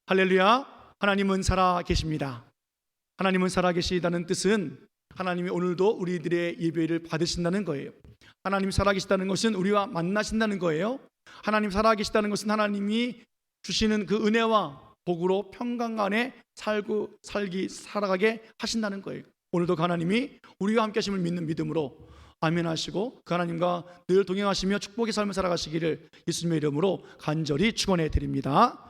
할렐루야. 하나님은 살아 계십니다. 하나님은 살아 계시다는 뜻은 하나님이 오늘도 우리들의 예배를 받으신다는 거예요. 하나님 살아 계시다는 것은 우리와 만나신다는 거예요. 하나님 살아 계시다는 것은 하나님이 주시는 그 은혜와 복으로 평강 안에 살아가게 하신다는 거예요. 오늘도 하나님이 우리와 함께 하심을 믿는 믿음으로 아멘 하시고 그 하나님과 늘 동행하시며 축복의 삶을 살아가시기를 예수님의 이름으로 간절히 축원해 드립니다.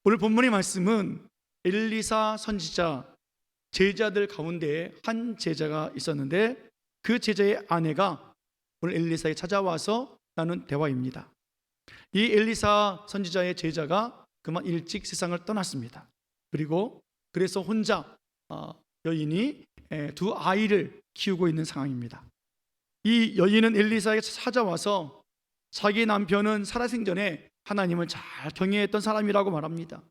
오늘 본문의 말씀은 엘리사 선지자 제자들 가운데 한 제자가 있었는데 그 제자의 아내가 오늘 엘리사에 찾아와서 나눈 대화입니다. 이 엘리사 선지자의 제자가 그만 일찍 세상을 떠났습니다. 그래서 혼자 여인이 두 아이를 키우고 있는 상황입니다. 이 여인은 엘리사에게 찾아와서 자기 남편은 살아생전에 하나님을 잘 경외했던 사람이라고 말합니다.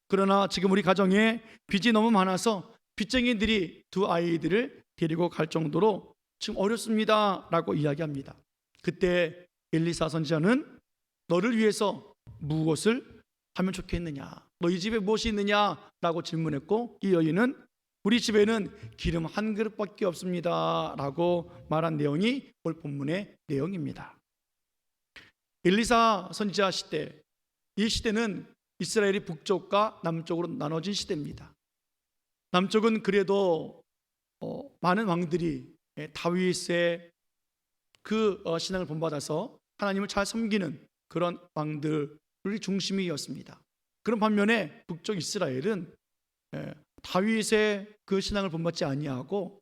그러나 지금 우리 가정에 빚이 너무 많아서 빚쟁이들이 두 아이들을 데리고 갈 정도로 지금 어렵습니다 라고 이야기합니다. 그때 엘리사 선지자는 너를 위해서 무엇을 하면 좋겠느냐, 너희 집에 무엇이 있느냐 라고 질문했고, 이 여인은 우리 집에는 기름 한 그릇밖에 없습니다 라고 말한 내용이 오늘 본문의 내용입니다. 엘리사 선지자 시대, 이 시대는 이스라엘이 북쪽과 남쪽으로 나눠진 시대입니다. 남쪽은 그래도 많은 왕들이 다윗의 그 신앙을 본받아서 하나님을 잘 섬기는 그런 왕들이 중심이었습니다. 그런 반면에 북쪽 이스라엘은 다윗의 그 신앙을 본받지 아니하고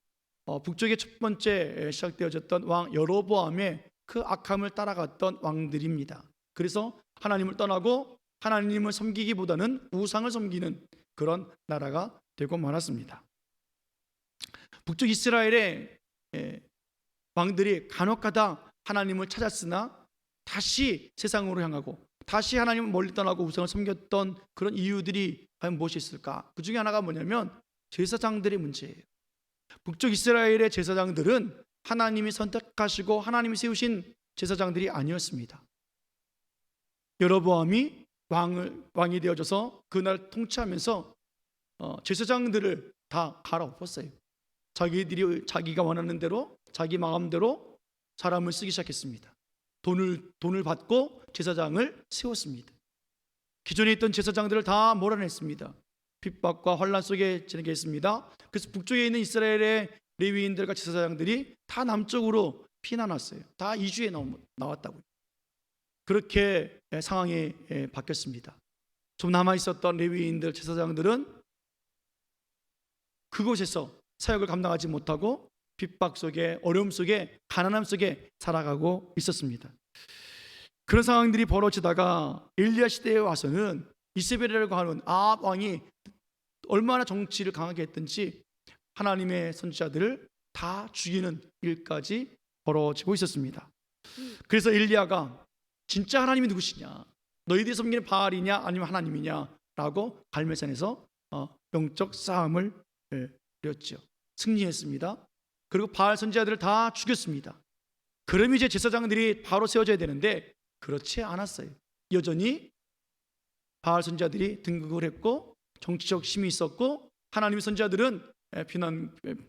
북쪽의 첫 번째 시작되어졌던 왕 여로보암의 그 악함을 따라갔던 왕들입니다. 그래서 하나님을 떠나고 하나님을 섬기기보다는 우상을 섬기는 그런 나라가 되고 말았습니다. 북쪽 이스라엘의 왕들이 간혹가다 하나님을 찾았으나 다시 세상으로 향하고 다시 하나님을 멀리 떠나고 우상을 섬겼던 그런 이유들이 과연 무엇이 있을까? 그 중에 하나가 뭐냐면 제사장들의 문제예요. 북쪽 이스라엘의 제사장들은 하나님이 선택하시고 하나님이 세우신 제사장들이 아니었습니다. 여로보암이 왕이 되어져서 그날 통치하면서 제사장들을 다 갈아엎었어요. 자기가 원하는 대로 자기 마음대로 사람을 쓰기 시작했습니다. 돈을 받고 제사장을 세웠습니다. 기존에 있던 제사장들을 다 몰아냈습니다. 핍박과 환란 속에 지내게 했습니다. 그래서 북쪽에 있는 이스라엘의 레위인들과 제사장들이 다 남쪽으로 피난왔어요. 다 이주해 나왔다고요. 그렇게 상황이 바뀌었습니다. 좀 남아있었던 레위인들, 제사장들은 그곳에서 사역을 감당하지 못하고 핍박 속에, 어려움 속에, 가난함 속에 살아가고 있었습니다. 그런 상황들이 벌어지다가 엘리야 시대에 와서는 이세벨이라고 하는 아합 왕이 얼마나 정치를 강하게 했든지 하나님의 선지자들을 다 죽이는 일까지 벌어지고 있었습니다. 그래서 엘리야가 진짜 하나님이 누구시냐, 너희들이 섬기는 바알이냐 아니면 하나님이냐 라고 갈멜산에서 영적 싸움을 벌였죠. 승리했습니다. 그리고 바알 선지자들을 다 죽였습니다. 그럼 이제 제사장들이 바로 세워져야 되는데 그렇지 않았어요. 여전히 바알 선지자들이 등극을 했고 정치적 힘이 있었고 하나님의 선지자들은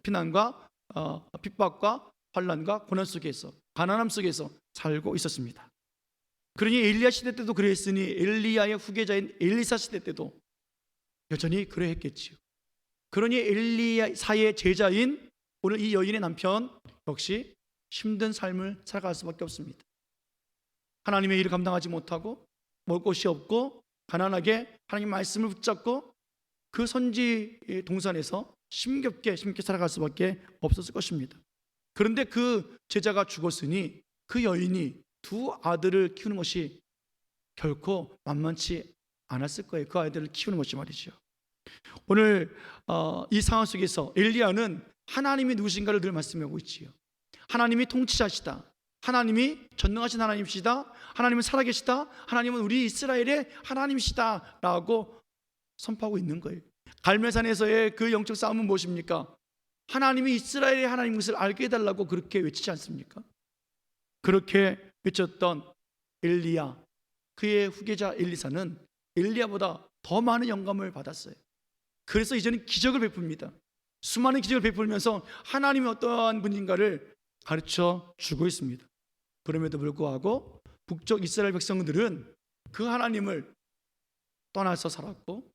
피난과 핍박과 환난과 고난 속에서, 가난함 속에서 살고 있었습니다. 그러니 엘리야 시대 때도 그랬으니 엘리야의 후계자인 엘리사 시대 때도 여전히 그러했겠지요. 그러니 엘리야의 제자인 오늘 이 여인의 남편 역시 힘든 삶을 살아갈 수밖에 없습니다. 하나님의 일을 감당하지 못하고 먹을 곳이 없고 가난하게 하나님 말씀을 붙잡고 그 선지 동산에서 힘겹게 살아갈 수밖에 없었을 것입니다. 그런데 그 제자가 죽었으니 그 여인이 두 아들을 키우는 것이 결코 만만치 않았을 거예요. 그 아이들을 키우는 것이 말이죠. 오늘 이 상황 속에서 엘리야는 하나님이 누구신가를 늘 말씀하고 있지요. 하나님이 통치자시다, 하나님이 전능하신 하나님이시다, 하나님은 살아계시다, 하나님은 우리 이스라엘의 하나님이시다 라고 선포하고 있는 거예요. 갈멜산에서의 그 영적 싸움은 무엇입니까? 하나님이 이스라엘의 하나님인 것을 알게 해달라고 그렇게 외치지 않습니까? 그렇게 외쳤던 엘리야, 그의 후계자 엘리사는 엘리야보다 더 많은 영감을 받았어요. 그래서 이제는 기적을 베풉니다. 수많은 기적을 베풀면서 하나님이 어떠한 분인가를 가르쳐 주고 있습니다. 그럼에도 불구하고 북쪽 이스라엘 백성들은 그 하나님을 떠나서 살았고,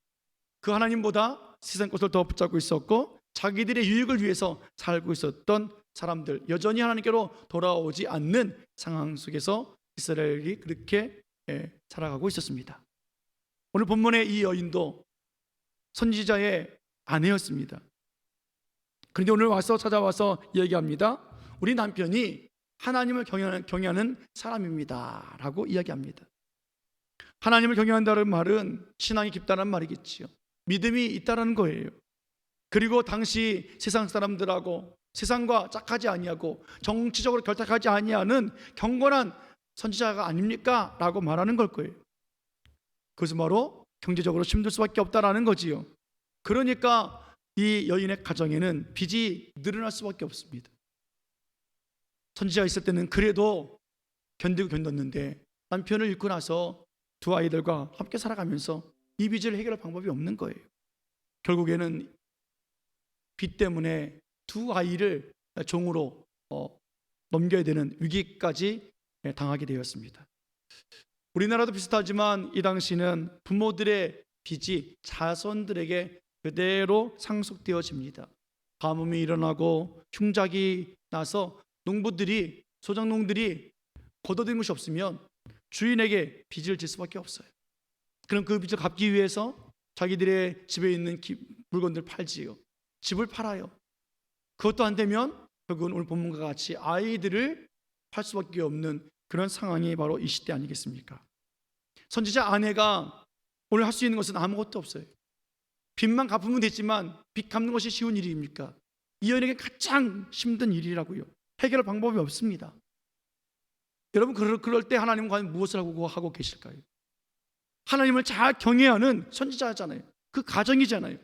그 하나님보다 세상 것을 더 붙잡고 있었고, 자기들의 유익을 위해서 살고 있었던 사람들, 여전히 하나님께로 돌아오지 않는 상황 속에서 이스라엘이 그렇게 살아가고 있었습니다. 오늘 본문의 이 여인도 선지자의 아내였습니다. 그런데 오늘 찾아와서 얘기합니다. 우리 남편이 하나님을 경외하는 사람입니다 라고 이야기합니다. 하나님을 경외한다는 말은 신앙이 깊다는 말이겠지요. 믿음이 있다는 거예요. 그리고 당시 세상 사람들하고 세상과 짝하지 아니하고 정치적으로 결탁하지 아니하는 경건한 선지자가 아닙니까? 라고 말하는 걸 거예요. 그것은 바로 경제적으로 힘들 수밖에 없다라는 거지요. 그러니까 이 여인의 가정에는 빚이 늘어날 수밖에 없습니다. 선지자가 있을 때는 그래도 견디고 견뎠는데 남편을 잃고 나서 두 아이들과 함께 살아가면서 이 빚을 해결할 방법이 없는 거예요. 결국에는 빚 때문에 두 아이를 종으로 넘겨야 되는 위기까지 당하게 되었습니다. 우리나라도 비슷하지만 이 당시는 부모들의 빚이 자손들에게 그대로 상속되어집니다. 가뭄이 일어나고 흉작이 나서 농부들이, 소작농들이 거둬들인 것이 없으면 주인에게 빚을 질 수밖에 없어요. 그럼 그 빚을 갚기 위해서 자기들의 집에 있는 물건들을 팔지요. 집을 팔아요. 그것도 안 되면 결국은 오늘 본문과 같이 아이들을 팔 수밖에 없는 그런 상황이 바로 이 시대 아니겠습니까? 선지자 아내가 오늘 할 수 있는 것은 아무것도 없어요. 빚만 갚으면 됐지만 빚 갚는 것이 쉬운 일입니까? 이 여인에게 가장 힘든 일이라고요. 해결할 방법이 없습니다. 여러분, 그럴 때 하나님은 과연 무엇을 하고 계실까요? 하나님을 잘 경외하는 선지자잖아요. 그 가정이잖아요.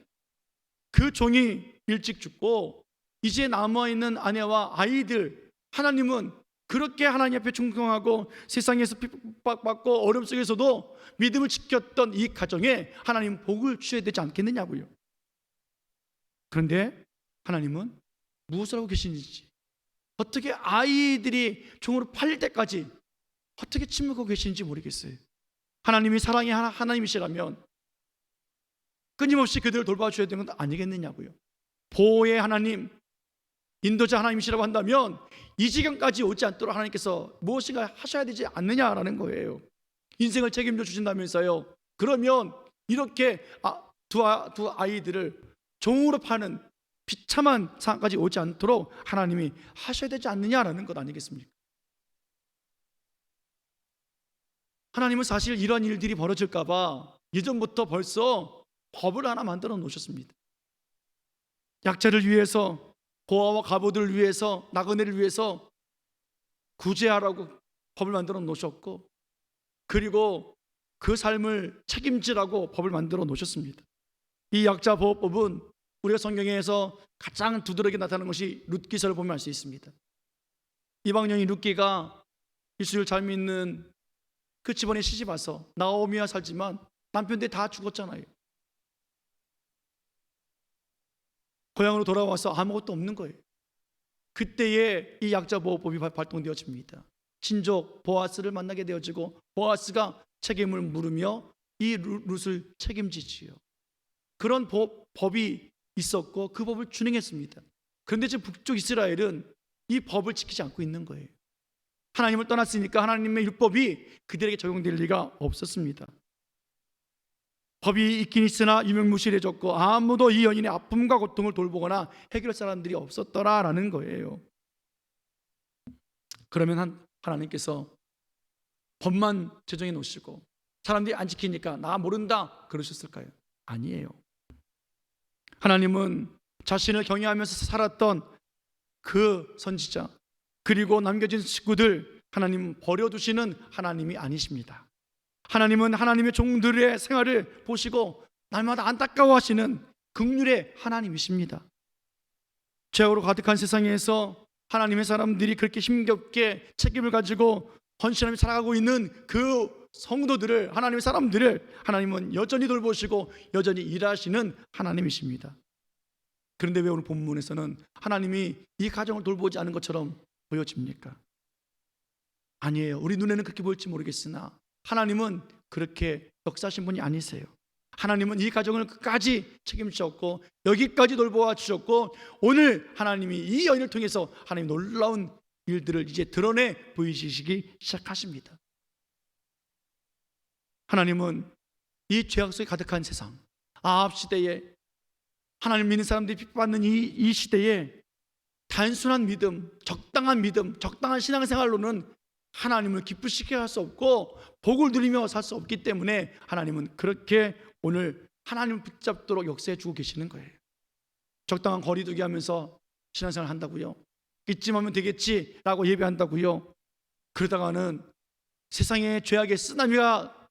그 종이 일찍 죽고 이제 남아있는 아내와 아이들, 하나님은 그렇게 하나님 앞에 충성하고 세상에서 핍박받고 어려움 속에서도 믿음을 지켰던 이 가정에 하나님 복을 주셔야 되지 않겠느냐고요. 그런데 하나님은 무엇을 하고 계시는지, 어떻게 아이들이 종으로 팔릴 때까지 어떻게 침묵하고 계시는지 모르겠어요. 하나님이 사랑의 하나님이시라면 끊임없이 그들을 돌봐주셔야 되는 건 아니겠느냐고요. 보호의 하나님, 인도자 하나님이시라고 한다면 이 지경까지 오지 않도록 하나님께서 무엇인가 하셔야 되지 않느냐라는 거예요. 인생을 책임져 주신다면서요. 그러면 이렇게 두 아이들을 종으로 파는 비참한 상황까지 오지 않도록 하나님이 하셔야 되지 않느냐라는 것 아니겠습니까? 하나님은 사실 이런 일들이 벌어질까 봐 예전부터 벌써 법을 하나 만들어 놓으셨습니다. 약자를 위해서, 고아와 가보들을 위해서, 나그네를 위해서 구제하라고 법을 만들어 놓으셨고, 그리고 그 삶을 책임지라고 법을 만들어 놓으셨습니다. 이 약자 보호법은 우리가 성경에서 가장 두드러지게 나타나는 것이 룻기서를 보면 알 수 있습니다. 이방인인 룻기가 예수를 잘 믿는 그 집안에 시집 와서 나오미와 살지만 남편들 다 죽었잖아요. 고향으로 돌아와서 아무것도 없는 거예요. 그때에 이 약자 보호법이 발동되어집니다. 친족 보아스를 만나게 되어지고 보아스가 책임을 물으며 이 룻을 책임지지요. 그런 법이 있었고 그 법을 준행했습니다. 그런데 지금 북쪽 이스라엘은 이 법을 지키지 않고 있는 거예요. 하나님을 떠났으니까 하나님의 율법이 그들에게 적용될 리가 없었습니다. 법이 있긴 있으나 유명무실해졌고 아무도 이 여인의 아픔과 고통을 돌보거나 해결할 사람들이 없었더라라는 거예요. 그러면 하나님께서 법만 제정해 놓으시고 사람들이 안 지키니까 나 모른다 그러셨을까요? 아니에요. 하나님은 자신을 경외하면서 살았던 그 선지자 그리고 남겨진 식구들 하나님 버려두시는 하나님이 아니십니다. 하나님은 하나님의 종들의 생활을 보시고 날마다 안타까워하시는 긍휼의 하나님이십니다. 죄악으로 가득한 세상에서 하나님의 사람들이 그렇게 힘겹게 책임을 가지고 헌신하며 살아가고 있는 그 성도들을, 하나님의 사람들을 하나님은 여전히 돌보시고 여전히 일하시는 하나님이십니다. 그런데 왜 오늘 본문에서는 하나님이 이 가정을 돌보지 않은 것처럼 보여집니까? 아니에요. 우리 눈에는 그렇게 보일지 모르겠으나 하나님은 그렇게 역사하신 분이 아니세요. 하나님은 이 가정을 끝까지 책임지셨고 여기까지 돌보아 주셨고, 오늘 하나님이 이 여인을 통해서 하나님 놀라운 일들을 이제 드러내 보이시기 시작하십니다. 하나님은 이 죄악 속에 가득한 세상, 아합 시대에 하나님 믿는 사람들이 핍받는 이 시대에 단순한 믿음, 적당한 신앙생활로는 하나님을 기쁘시게 할 수 없고 복을 누리며 살 수 없기 때문에 하나님은 그렇게 오늘 하나님을 붙잡도록 역사해 주고 계시는 거예요. 적당한 거리두기 하면서 신앙생활 한다고요? 이쯤 하면 되겠지라고 예배한다고요? 그러다가는 세상의 죄악의 쓰나미가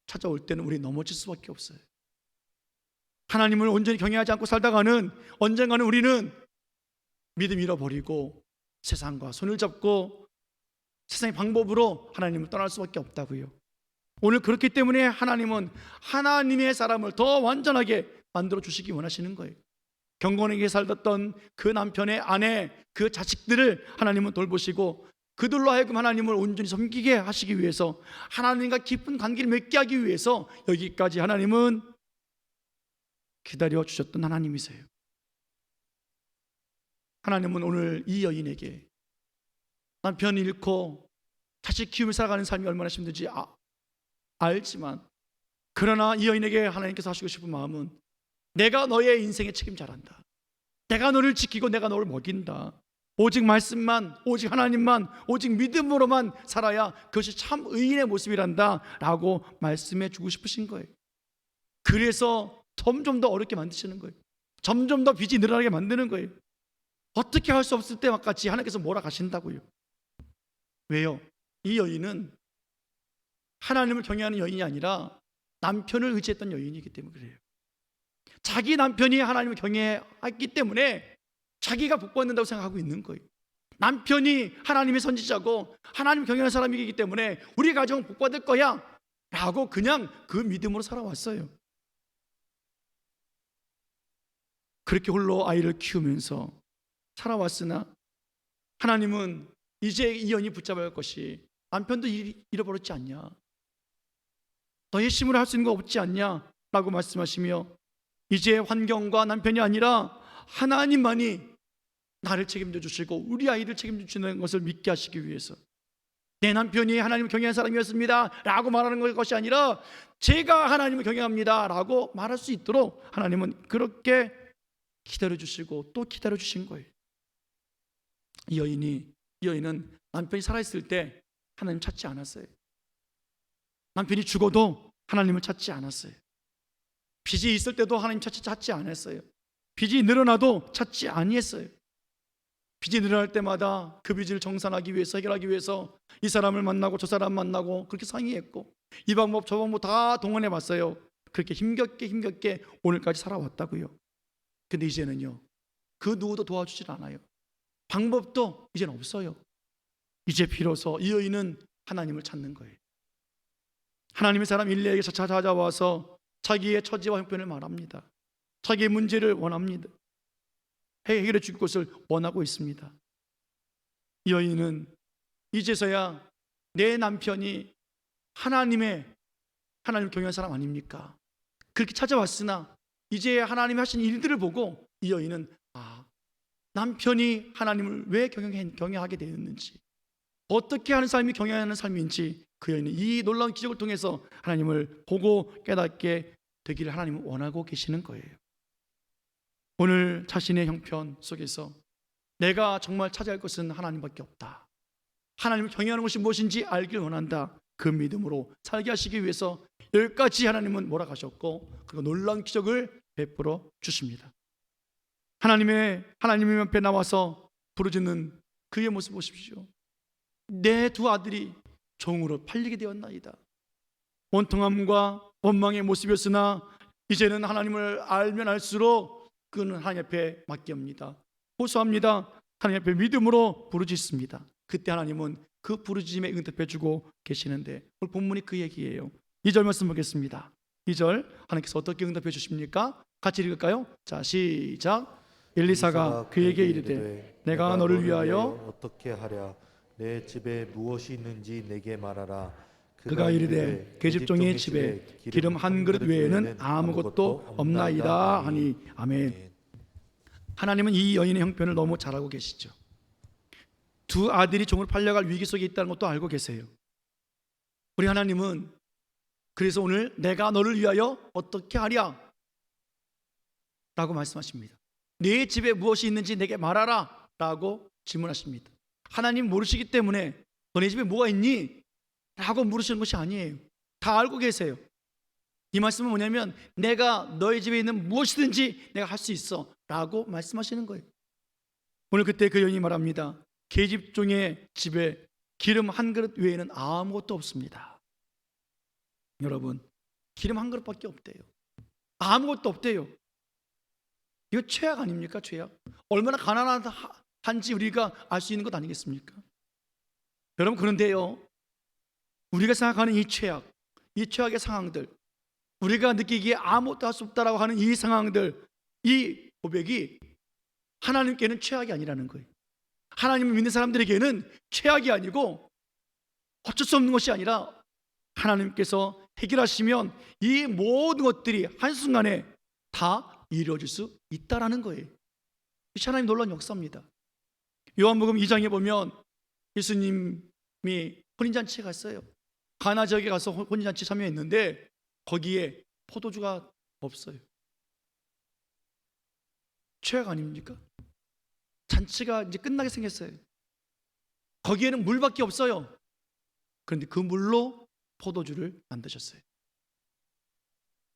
찾아올 때는 우리 넘어질 수밖에 없어요. 하나님을 온전히 경외하지 않고 살다가는 언젠가는 우리는 믿음 잃어버리고 세상과 손을 잡고 세상의 방법으로 하나님을 떠날 수밖에 없다고요. 오늘 그렇기 때문에 하나님은 하나님의 사람을 더 완전하게 만들어 주시기 원하시는 거예요. 경건하게 살았던 그 남편의 아내, 그 자식들을 하나님은 돌보시고 그들로 하여금 하나님을 온전히 섬기게 하시기 위해서, 하나님과 깊은 관계를 맺게 하기 위해서 여기까지 하나님은 기다려 주셨던 하나님이세요. 하나님은 오늘 이 여인에게 남편 잃고 자식 키우며 살아가는 삶이 얼마나 힘든지 알지만, 그러나 이 여인에게 하나님께서 하시고 싶은 마음은 내가 너의 인생의 책임자란다. 내가 너를 지키고 내가 너를 먹인다. 오직 말씀만, 오직 하나님만, 오직 믿음으로만 살아야 그것이 참 의인의 모습이란다 라고 말씀해 주고 싶으신 거예요. 그래서 점점 더 어렵게 만드시는 거예요. 점점 더 빚이 늘어나게 만드는 거예요. 어떻게 할 수 없을 때와 같이 하나님께서 몰아가신다고요. 왜요? 이 여인은 하나님을 경외하는 여인이 아니라 남편을 의지했던 여인이기 때문에 그래요. 자기 남편이 하나님을 경외했기 때문에 자기가 복받는다고 생각하고 있는 거예요. 남편이 하나님의 선지자고 하나님 경외하는 사람이기 때문에 우리 가정은 복받을 거야 라고 그냥 그 믿음으로 살아왔어요. 그렇게 홀로 아이를 키우면서 살아왔으나 하나님은 이제 이 여인이 붙잡아야 할 것이, 남편도 잃어버렸지 않냐, 너의 힘으로 할 수 있는 거 없지 않냐 라고 말씀하시며, 이제 환경과 남편이 아니라 하나님만이 나를 책임져 주시고 우리 아이를 책임져 주시는 것을 믿게 하시기 위해서, 내 남편이 하나님을 경외하는 사람이었습니다 라고 말하는 것이 아니라 제가 하나님을 경외합니다 라고 말할 수 있도록 하나님은 그렇게 기다려 주시고 또 기다려 주신 거예요. 이 여인은 남편이 살아있을 때 하나님 찾지 않았어요. 남편이 죽어도 하나님을 찾지 않았어요. 빚이 있을 때도 하나님 찾지 않았어요. 빚이 늘어나도 찾지 아니했어요. 빚이 늘어날 때마다 그 빚을 정산하기 위해서, 해결하기 위해서 이 사람을 만나고 저 사람 만나고 그렇게 상의했고 이 방법 저 방법 다 동원해 봤어요. 그렇게 힘겹게 오늘까지 살아왔다고요. 근데 이제는요, 그 누구도 도와주질 않아요. 방법도 이제는 없어요. 이제 비로소 이 여인은 하나님을 찾는 거예요. 하나님의 사람 일리에게 찾아와서 자기의 처지와 형편을 말합니다. 자기의 문제를 원합니다. 해결해 줄 것을 원하고 있습니다. 이 여인은 이제서야 내 남편이 하나님을 경외하는 사람 아닙니까? 그렇게 찾아왔으나 이제 하나님이 하신 일들을 보고 이 여인은 남편이 하나님을 왜 경외하게 되었는지, 어떻게 하는 삶이 경외하는 삶인지 그 여인은 이 놀라운 기적을 통해서 하나님을 보고 깨닫게 되기를 하나님은 원하고 계시는 거예요. 오늘 자신의 형편 속에서 내가 정말 찾아야 할 것은 하나님밖에 없다, 하나님을 경외하는 것이 무엇인지 알길 원한다, 그 믿음으로 살게 하시기 위해서 여기까지 하나님은 몰아가셨고 그리고 놀라운 기적을 베풀어 주십니다. 하나님의 앞에 나와서 부르짖는 그의 모습 보십시오. 내 두 아들이 종으로 팔리게 되었나이다. 원통함과 원망의 모습이었으나 이제는 하나님을 알면 알수록 그는 하나님 앞에 맡깁니다. 호소합니다. 하나님 앞에 믿음으로 부르짖습니다. 그때 하나님은 그 부르짖음에 응답해 주고 계시는데 오늘 본문이 그 얘기예요. 2절 말씀 보겠습니다. 2절 하나님께서 어떻게 응답해 주십니까? 같이 읽을까요? 자, 시작. 엘리사가 그에게 이르되 내가 너를 위하여 어떻게 하랴? 내 집에 무엇이 있는지 내게 말하라. 그가 이르되 계집종의 집에 기름 한 그릇 외에는 아무것도 없나이다 하니. 아멘. 하나님은 이 여인의 형편을 너무 잘 알고 계시죠. 두 아들이 종을 팔려갈 위기 속에 있다는 것도 알고 계세요. 우리 하나님은 그래서 오늘 내가 너를 위하여 어떻게 하랴 라고 말씀하십니다. 네 집에 무엇이 있는지 내게 말하라 라고 질문하십니다. 하나님 모르시기 때문에 너네 집에 뭐가 있니? 라고 물으시는 것이 아니에요. 다 알고 계세요. 이 말씀은 뭐냐면 내가 너희 집에 있는 무엇이든지 내가 할 수 있어 라고 말씀하시는 거예요. 오늘 그때 그 여인이 말합니다. 계집종의 집에 기름 한 그릇 외에는 아무것도 없습니다. 여러분, 기름 한 그릇밖에 없대요. 아무것도 없대요. 이거 최악 아닙니까? 최악. 얼마나 가난한지 우리가 알 수 있는 것 아니겠습니까? 여러분, 그런데요, 우리가 생각하는 이 최악의 상황들, 우리가 느끼기에 아무것도 할 수 없다라고 하는 이 상황들, 이 고백이 하나님께는 최악이 아니라는 거예요. 하나님을 믿는 사람들에게는 최악이 아니고 어쩔 수 없는 것이 아니라 하나님께서 해결하시면 이 모든 것들이 한순간에 다 이루어질 수 있다라는 거예요. 이 하나님 놀라운 역사입니다. 요한복음 2장에 보면 예수님이 혼인잔치에 갔어요. 가나 지역에 가서 혼인잔치 참여했는데 거기에 포도주가 없어요. 최악 아닙니까? 잔치가 이제 끝나게 생겼어요. 거기에는 물밖에 없어요. 그런데 그 물로 포도주를 만드셨어요.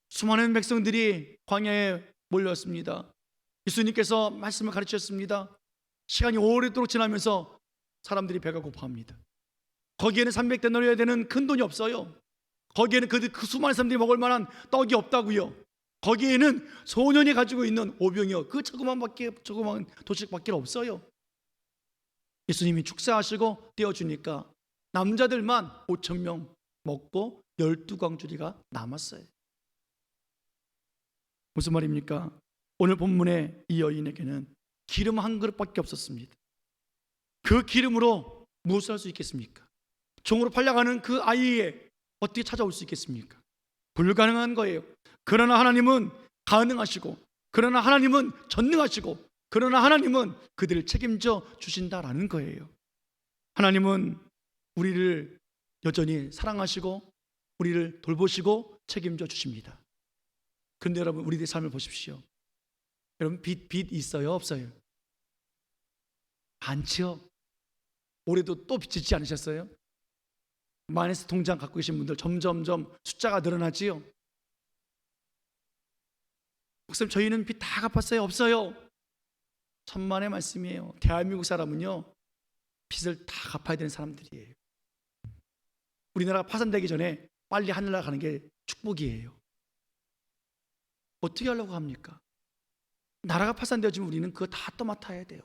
수많은 백성들이 광야에 몰렸습니다. 예수님께서 말씀을 가르치셨습니다. 시간이 오래도록 지나면서 사람들이 배가 고파합니다. 거기에는 300데나리어야 되는 큰 돈이 없어요. 거기에는 그 수많은 사람들이 먹을 만한 떡이 없다고요. 거기에는 소년이 가지고 있는 오병이어 그 조그만 도식밖에 없어요. 예수님이 축사하시고 떼어주니까 남자들만 5,000명 먹고 12광주리가 남았어요. 무슨 말입니까? 오늘 본문의 이 여인에게는 기름 한 그릇밖에 없었습니다. 그 기름으로 무엇을 할 수 있겠습니까? 종으로 팔려가는 그 아이에 어떻게 찾아올 수 있겠습니까? 불가능한 거예요. 그러나 하나님은 가능하시고, 그러나 하나님은 전능하시고, 그러나 하나님은 그들을 책임져 주신다라는 거예요. 하나님은 우리를 여전히 사랑하시고 우리를 돌보시고 책임져 주십니다. 그런데 여러분, 우리들의 삶을 보십시오. 여러분, 빚 있어요? 없어요? 많죠. 올해도 또 빚 짓지 않으셨어요? 마이너스 통장 갖고 계신 분들 점점점 숫자가 늘어나지요. 목사님, 저희는 빚 다 갚았어요? 없어요? 천만의 말씀이에요. 대한민국 사람은요, 빚을 다 갚아야 되는 사람들이에요. 우리나라가 파산되기 전에 빨리 하늘나라 가는 게 축복이에요. 어떻게 하려고 합니까? 나라가 파산되어지면 우리는 그거 다 떠맡아야 돼요.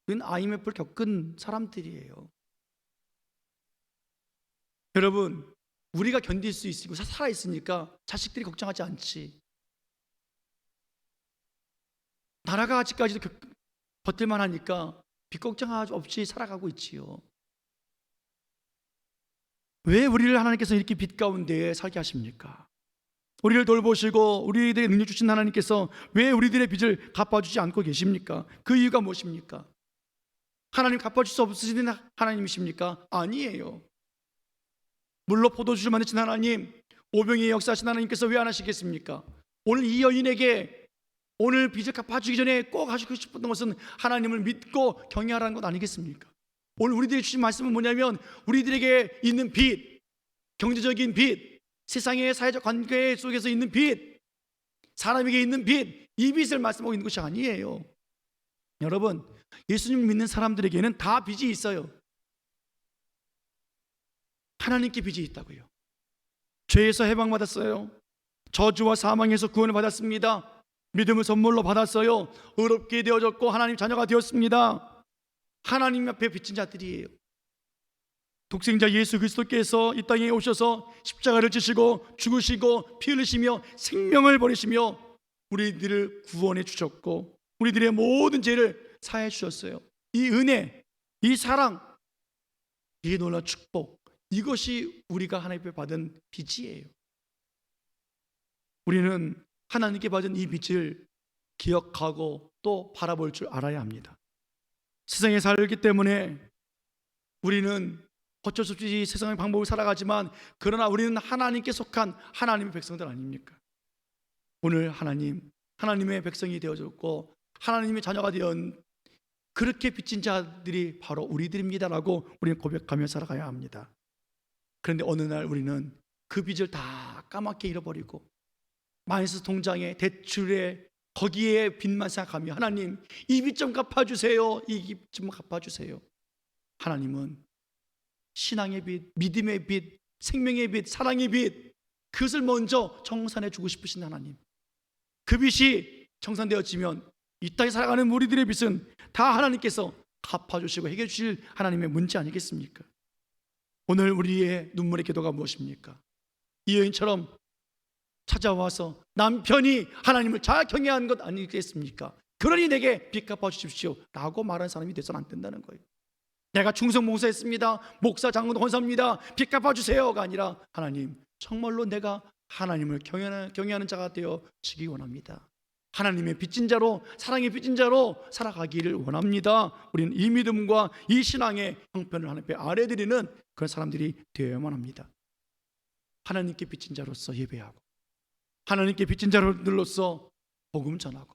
우리는 IMF를 겪은 사람들이에요. 여러분, 우리가 견딜 수 있고 살아있으니까 자식들이 걱정하지 않지. 나라가 아직까지도 버틸만 하니까 빚 걱정 없이 살아가고 있지요. 왜 우리를 하나님께서 이렇게 빚 가운데 살게 하십니까? 우리를 돌보시고 우리들의 능력 주신 하나님께서 왜 우리들의 빚을 갚아주지 않고 계십니까? 그 이유가 무엇입니까? 하나님 갚아줄 수 없으신 하나님이십니까? 아니에요. 물로 포도주를 만드신 하나님, 오병이의 역사하신 하나님께서 왜 안 하시겠습니까? 오늘 이 여인에게 오늘 빚을 갚아주기 전에 꼭 하시고 싶었던 것은 하나님을 믿고 경외하라는 것 아니겠습니까? 오늘 우리들이 주신 말씀은 뭐냐면 우리들에게 있는 빚, 경제적인 빚, 세상의 사회적 관계 속에서 있는 빚, 사람에게 있는 빚, 이 빚을 말씀하고 있는 것이 아니에요. 여러분, 예수님을 믿는 사람들에게는 다 빚이 있어요. 하나님께 빚이 있다고요. 죄에서 해방받았어요. 저주와 사망에서 구원을 받았습니다. 믿음을 선물로 받았어요. 의롭게 되어졌고 하나님 자녀가 되었습니다. 하나님 앞에 빚진 자들이에요. 독생자 예수 그리스도께서 이 땅에 오셔서 십자가를 지시고 죽으시고 피 흘리시며 생명을 버리시며 우리들을 구원해 주셨고 우리들의 모든 죄를 사해 주셨어요. 이 은혜, 이 사랑, 이 놀라운 축복, 이것이 우리가 하나님께 받은 빚이에요. 우리는 하나님께 받은 이 빚을 기억하고 또 바라볼 줄 알아야 합니다. 세상에 살기 때문에 우리는 어쩔 수 없이 세상의 방법을 살아가지만 그러나 우리는 하나님께 속한 하나님의 백성들 아닙니까? 오늘 하나님의 백성이 되어졌고 하나님의 자녀가 되은 그렇게 빚진 자들이 바로 우리들입니다라고 우리는 고백하며 살아가야 합니다. 그런데 어느 날 우리는 그 빚을 다 까맣게 잃어버리고 마이너스 통장에 대출에 거기에 빚만 생각하며 하나님 이 빚 좀 갚아주세요, 이 빚 좀 갚아주세요. 하나님은 신앙의 빚, 믿음의 빚, 생명의 빚, 사랑의 빚, 그것을 먼저 청산해 주고 싶으신 하나님. 그 빚이 청산되어지면 이 땅에 살아가는 우리들의 빚은 다 하나님께서 갚아주시고 해결해 주실 하나님의 문제 아니겠습니까? 오늘 우리의 눈물의 기도가 무엇입니까? 이 여인처럼 찾아와서 남편이 하나님을 잘 경외하는 것 아니겠습니까? 그러니 내게 빚 갚아주십시오 라고 말하는 사람이 돼서는 안 된다는 거예요. 내가 충성 봉사했습니다, 목사 장로도 헌사입니다, 빚 갚아주세요가 아니라 하나님 정말로 내가 하나님을 경외하는 자가 되어지기 원합니다. 하나님의 빚진 자로, 사랑의 빚진 자로 살아가기를 원합니다. 우리는 이 믿음과 이 신앙의 형편을 하나님께 아뢰드리는 그런 사람들이 되어야만 합니다. 하나님께 빚진 자로서 예배하고 하나님께 빚진 자들로서 복음 전하고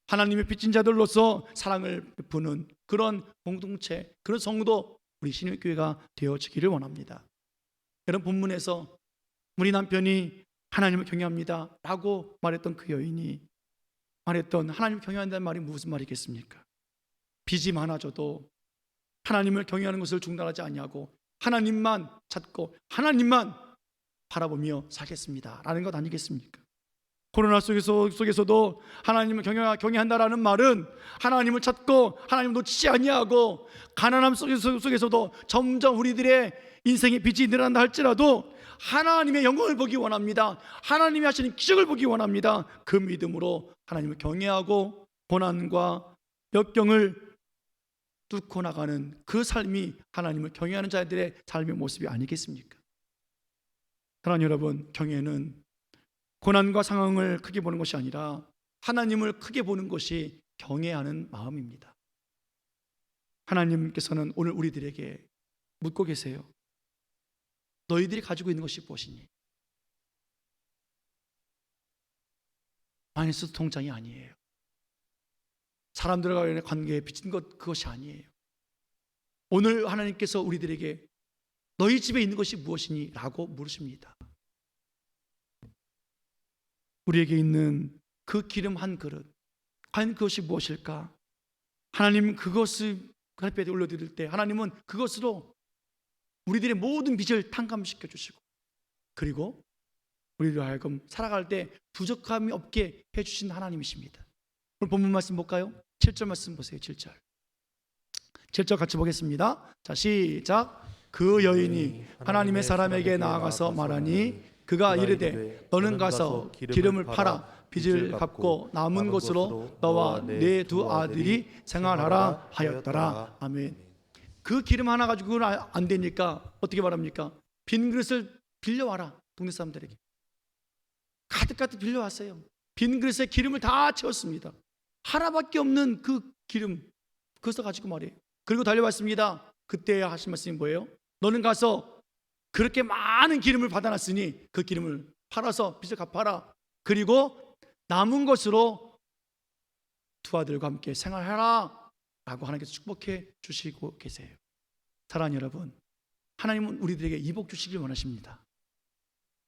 하나님의 빚진 자들로서 사랑을 베푸는 그런 공동체, 그런 성도, 우리 신일교회가 되어지기를 원합니다. 이런 본문에서 우리 남편이 하나님을 경외합니다 라고 말했던 그 여인이 말했던 하나님을 경외한다는 말이 무슨 말이겠습니까? 빚이 많아져도 하나님을 경외하는 것을 중단하지 아니하고 하나님만 찾고 하나님만 바라보며 살겠습니다 라는 것 아니겠습니까? 코로나 속에서도 하나님을 경외한다라는 말은 하나님을 찾고 하나님을 놓치지 아니하고 가난함 속에서도 점점 우리들의 인생의 빚이 늘어난다 할지라도 하나님의 영광을 보기 원합니다. 하나님이 하시는 기적을 보기 원합니다. 그 믿음으로 하나님을 경외하고 고난과 역경을 뚫고 나가는 그 삶이 하나님을 경외하는 자들의 삶의 모습이 아니겠습니까? 사랑하는 여러분, 경외는 고난과 상황을 크게 보는 것이 아니라 하나님을 크게 보는 것이 경외하는 마음입니다. 하나님께서는 오늘 우리들에게 묻고 계세요. 너희들이 가지고 있는 것이 무엇이니? 마이너스 통장이 아니에요. 사람들과의 관계에 빚진 것, 그것이 아니에요. 오늘 하나님께서 우리들에게 너희 집에 있는 것이 무엇이니? 라고 물으십니다. 우리에게 있는 그 기름 한 그릇, 과연 그것이 무엇일까? 하나님 그것을 하나님 앞에 올려드릴 때 하나님은 그것으로 우리들의 모든 빚을 탕감시켜 주시고 그리고 우리를 하여금 살아갈 때 부족함이 없게 해주신 하나님이십니다. 오늘 본문 말씀 볼까요? 7절 말씀 보세요. 7절 같이 보겠습니다. 자, 시작. 그 여인이 하나님의 사람에게 나아가서 말하니 그가 이르되 너는 가서 기름을 팔아 빚을 갚고 남은 것으로 너와 내 두 아들이 생활하라 하였더라. 아멘. 그 기름 하나 가지고는 안 되니까 어떻게 말합니까? 빈 그릇을 빌려와라. 동네 사람들에게 가득 빌려왔어요. 빈 그릇에 기름을 다 채웠습니다. 하나밖에 없는 그 기름, 그것을 가지고 말이에요. 그리고 달려왔습니다. 그때 하신 말씀이 뭐예요? 너는 가서 그렇게 많은 기름을 받아놨으니 그 기름을 팔아서 빚을 갚아라. 그리고 남은 것으로 두 아들과 함께 생활하라 라고 하나님께서 축복해 주시고 계세요. 사랑하는 여러분, 하나님은 우리들에게 이복 주시길 원하십니다.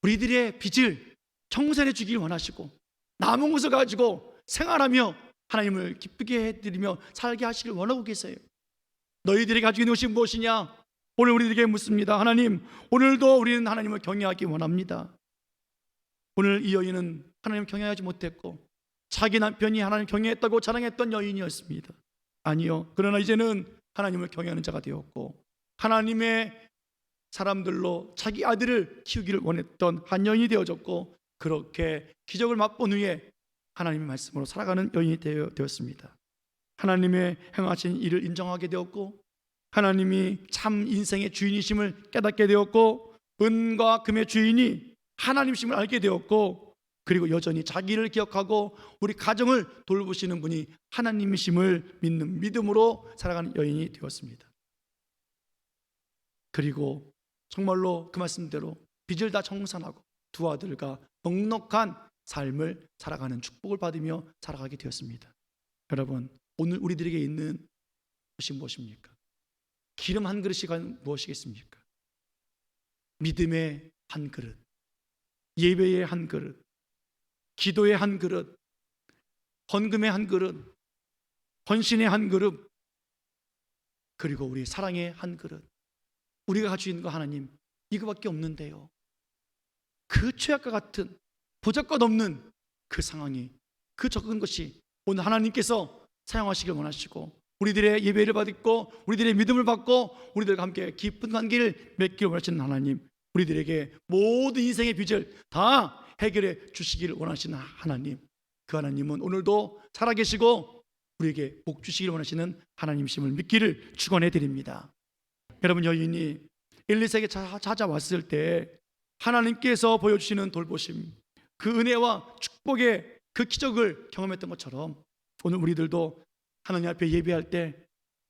우리들의 빚을 청산해 주길 원하시고 남은 것을 가지고 생활하며 하나님을 기쁘게 해드리며 살게 하시길 원하고 계세요. 너희들이 가지고 있는 것이 무엇이냐? 오늘 우리에게 묻습니다. 하나님, 오늘도 우리는 하나님을 경외하기 원합니다. 오늘 이 여인은 하나님을 경외하지 못했고 자기 남편이 하나님을 경외했다고 자랑했던 여인이었습니다. 아니요, 그러나 이제는 하나님을 경외하는 자가 되었고 하나님의 사람들로 자기 아들을 키우기를 원했던 한 여인이 되어졌고, 그렇게 기적을 맛본 후에 하나님의 말씀으로 살아가는 여인이 되었습니다. 하나님의 행하신 일을 인정하게 되었고, 하나님이 참 인생의 주인이심을 깨닫게 되었고, 은과 금의 주인이 하나님이심을 알게 되었고, 그리고 여전히 자기를 기억하고 우리 가정을 돌보시는 분이 하나님이심을 믿는 믿음으로 살아가는 여인이 되었습니다. 그리고 정말로 그 말씀대로 빚을 다 청산하고 두 아들과 넉넉한 삶을 살아가는 축복을 받으며 살아가게 되었습니다. 여러분, 오늘 우리들에게 있는 것이 무엇입니까? 기름 한 그릇이 무엇이겠습니까? 믿음의 한 그릇, 예배의 한 그릇, 기도의 한 그릇, 헌금의 한 그릇, 헌신의 한 그릇, 그리고 우리 사랑의 한 그릇. 우리가 가지고 있는 거 하나님, 이거밖에 없는데요. 그 죄악과 같은 보잘것 없는 그 상황이, 그 적은 것이 오늘 하나님께서 사용하시길 원하시고, 우리들의 예배를 받고 우리들의 믿음을 받고 우리들과 함께 깊은 관계를 맺기를 원하시는 하나님, 우리들에게 모든 인생의 빚을 다 해결해 주시기를 원하시는 하나님, 그 하나님은 오늘도 살아계시고 우리에게 복 주시기를 원하시는 하나님이심을 믿기를 축원해 드립니다. 여러분, 여인이 엘리사에게 찾아왔을 때 하나님께서 보여주시는 돌보심, 그 은혜와 축복의 그 기적을 경험했던 것처럼 오늘 우리들도 하나님 앞에 예배할 때,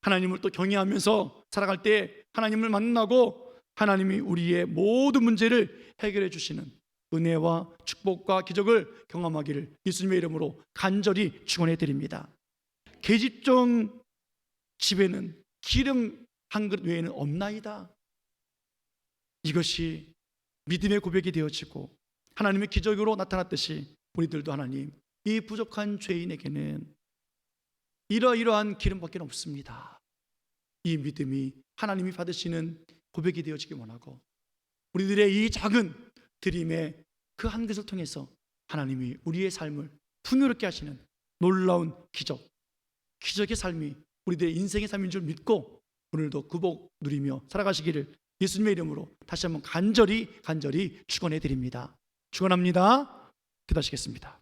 하나님을 또 경외하면서 살아갈 때 하나님을 만나고 하나님이 우리의 모든 문제를 해결해 주시는 은혜와 축복과 기적을 경험하기를 예수님의 이름으로 간절히 축원해 드립니다. 계집종 집에는 기름 한 그릇 외에는 없나이다. 이것이 믿음의 고백이 되어지고 하나님의 기적으로 나타났듯이 우리들도 하나님, 이 부족한 죄인에게는 이러이러한 기름밖에 없습니다. 이 믿음이 하나님이 받으시는 고백이 되어지기 원하고, 우리들의 이 작은 드림의 그 한 그릇을 통해서 하나님이 우리의 삶을 풍요롭게 하시는 놀라운 기적의 삶이 우리들의 인생의 삶인 줄 믿고 오늘도 그 복 누리며 살아가시기를 예수님의 이름으로 다시 한번 간절히 축원해 드립니다. 축원합니다. 기도하시겠습니다.